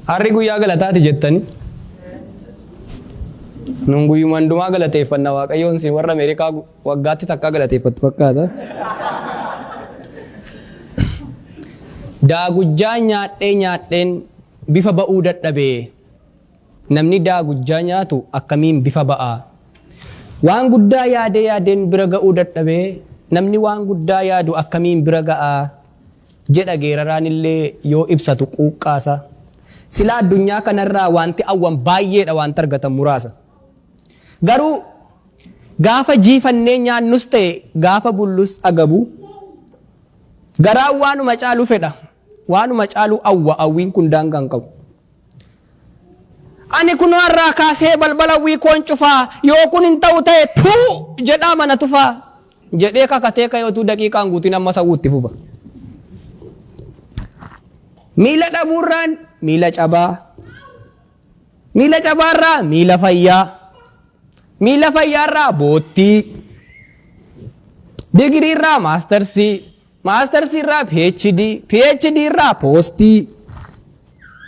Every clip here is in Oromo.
Harri guyyaa galataati jettani. Nun guyyumaan dhumaa galateeffannaa Waaqayyoon si warra Ameerikaa waggaatti takkaa galateeffatu fakkaata. Daagujjaa nyaadheen bifa ba'uu dadhabee namni daagujjaa nyaatu akkamiin bifa ba'aa? Waan guddaa yaadeen bira ga'uu dadhabee namni waan guddaa yaadu akkamiin bira ga'aa jedha geeraraan illee yoo ibsatu quuqqaasa. Silaa addunyaa kanarraa wanti awwan baay'eedha wanti argatan muraasa. Garuu gaafa jiifannee nyaannus ta'e gaafa bullus agabu garaan waanuma caalu fedha. Waanuma caalu awwiin kun daangaan qabu. Ani kun har'aa kaasee balbala hawwii koon cufaa yoo kun hin ta'u ta'e tuu jedhaa mana tufaa jedhee kakatee kayootuu daqiiqaan guutiin amma sawuutti fufa. Miila dhabuurraan miila cabaa. Miila cabaarraa miila fayyaa. Miila fayyaarraa boottii. Digiriirraa maastarsii. Maastersiirraa PhD irraa poostii.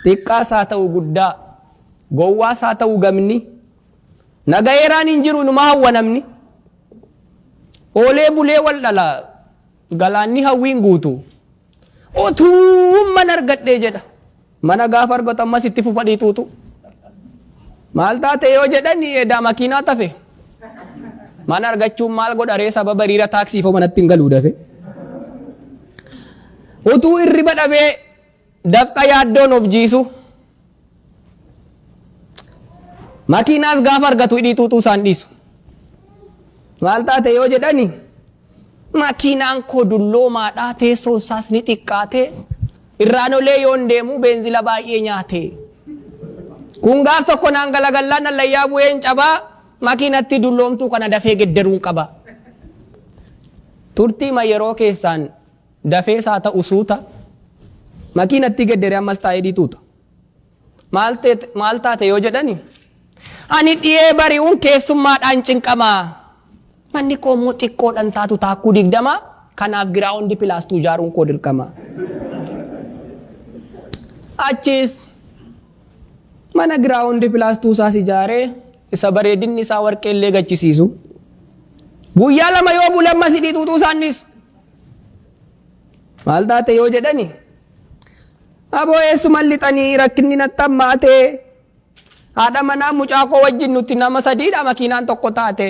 Xiqqaas haa ta'u guddaa. Gowwaas haa ta'u gamni. Nagayeeraan hin jiru numa hawwa namni. Oolee bulee wal dhala. Galaanni hawwiin guutu. Otuu mana argadhee jedha. Mana gaafa argatu ammas itti fufadhiituutu. Maal taate yoo jedhani edaa makiinaa tafe. Mana argachuun maal godharee sababa hiriira taaksiifoo manatti hin galuu dafe. Utuu hirriba dhabee dafqa yaaddoon of jiisu. Makiinaas gaafa argatu hidhiituutu isaan dhiisu. Maal taate yoo jedhani makiinaan koo dulloomaadhaa teessoon isaas ni xiqqaate irraan olee yoon deemu beenzila baay'ee nyaate. Kun gaaf tokko naan galagallaan allayyaa bu'een cabaa makiinatti dulloomtuu kana dafee gedderuun qaba. Turtii yeroo keessaan dafee isaa ta'u suuta makiinatti gedderee ammas taa'ee dhiituuta. Maal taate yoo jedhani ani dhiyee bari'uun keessummaadhaan cinqamaa. Manni koo immoo xiqqoodhaan taatu taakkuu 20 kanaaf giraawundi pilaastuu ijaaruun koo dirqama. Achis mana giraawundi pilaastuu isaas ijaaree isa bareedinni isaa warqee illee gachisiisu. Guyyaa 2 yoo bule ammas hidhiituutu isaan dhiisu. Maal taate yoo jedhani aboo eessuman lixanii rakkinni natti hammaate haadha manaa mucaa koo wajjin nuti nama 3dha makiinaan tokko taate.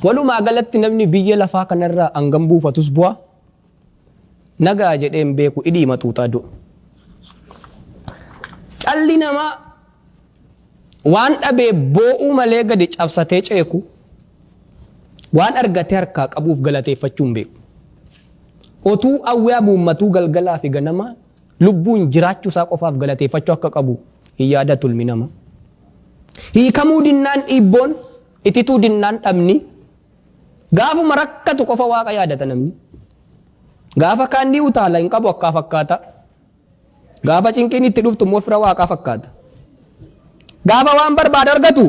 Walumaa galatti namni biyya lafaa kanarraa hangam buufatus bu'a. Nagaa jedheen beeku hidhii maxuuxaa du'a. Dhalli namaa waan dhabee boo'uu malee gadi cabsatee ceeku waan argatee harkaa qabuuf galateeffachuun beeku. Otuu awwaa muummatuu galgalaa fi ganama lubbuun jiraachuu isaa qofaaf galateeffachuu akka qabu hin yaadatu ilmi namaa. Hiikamuu dinnaan dhiibboon itituu dinnaan dhabni gaafuma rakkatu qofa waaqa yaadata namni. Gaafa kaanni utaala hin qabu akkaa fakkaata. Gaafa cinqiin itti dhuftu immoo fira waaqaa fakkaata. Gaafa waan barbaadu argatu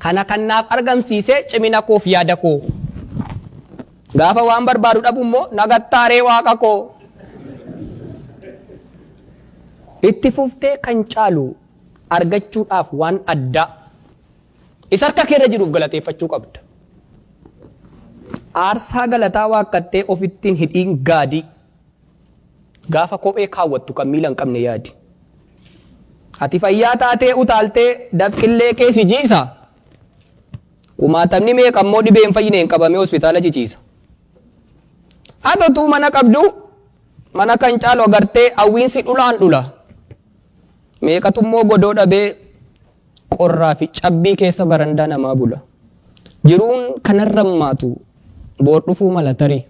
kana kannaaf argamsiisee cimina koof yaada koo. Gaafa waan barbaadu dhabu immoo nagattaaree waaqa koo. Itti fuftee kan caalu argachuudhaaf waan addaa isa harka keerra jiruuf galateeffachuu qabda. Aarsaa galataa waaqattee ofittiin hidhiin gaadii gaafa kophee kaawwattu kan miila hin qabne yaadi. Ati fayyaa taatee utaaltee dafqillee keessi jiisa. Kumaatamni meeqa immoo dhibeen fayyine hin qabamee hospitaala ciciisa. Atotuu mana qabdu mana kan caalu agartee hawwiinsi dhulaan dhula. Meeqatu immoo godoo dhabee qorraa fi cabbii keessa barandaa namaa bula. Jiruun kanarra maatu boor dhufuu mala tarii.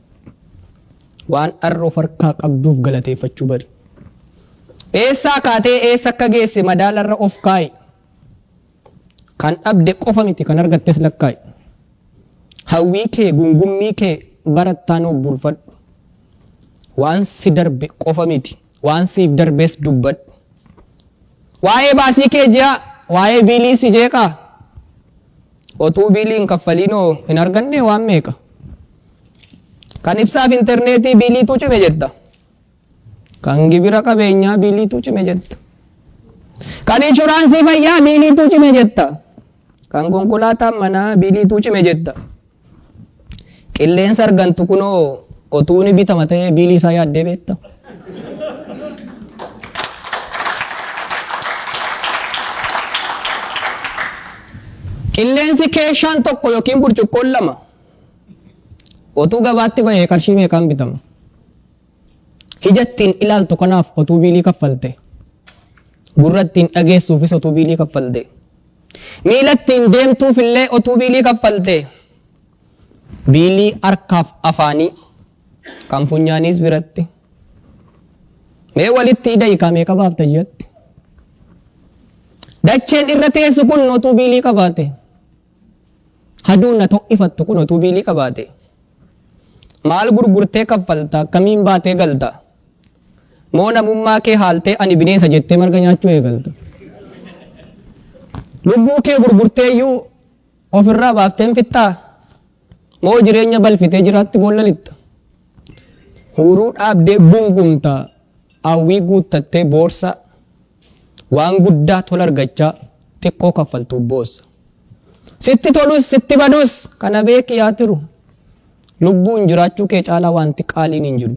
Waan har'a of harkaa qabduuf galateeffachuu bari. Eessaa kaatee eessa akka geesse madaalarra of kaa'i. Kan dhabde qofa miti kan argattes lakkaa'i. Hawwii kee gungummii kee barattaan of bulfadhu. Waan si darbe qofa miti waan siif darbees dubbadhu. Waa'ee baasii kee ji'a waa'ee biilii si jeeqaa. Otuu biilii hin kaffaliinoo hin arganne waan meeqa. Kan ibsaaf intarneetii biiliitu cime jetta. Kan gibira qabeenyaa biiliitu cime jetta. Kan inshuraansii fayyaa biiliitu cime jetta. Kan konkolaataa manaa biiliitu cime jetta. Qilleensa argantu kunoo otuu ni bitama ta'ee biilii isaa yaaddee beekta. Qilleensi keeshaan tokko yookiin burcuqqoon lama otuu gabaatti bahee qarshii meeqaan bitama? Ijattiin ilaaltu kanaaf otuu biilii kaffalte. Gurrattiin dhageessuufis otuu biilii kaffalte. Miilattiin deemtuuf illee otuu biilii kaffalte. Biilii harkaaf afaanii kan funyaaniis biratti. Mee walitti hidhii meeqa baafta jetti. Dacheen irra teessu kun otuu biilii qabaate. Haduun na to'ifattu kun otuu biilii qabaate. Maal gurgurtee kaffalta akkamiin baatee galta? Moo namummaa kee haaltee ani bineensa jettee marga nyaachuu eegalta? Lubbuu kee gurgurteeyyuu ofirraa baafteen fixxaa? Moo jireenya balfitee jiraatti boollalitta? Huruu dhaabdee gungumta hawwii guuttattee boorsa waan guddaa tola argachaa xiqqoo kaffaltuuf boossa. Sitti tolus sitti badus kana beeki yaa tiru. Lubbuun jiraachuu kee caalaa wanti qaaliin hin jiru.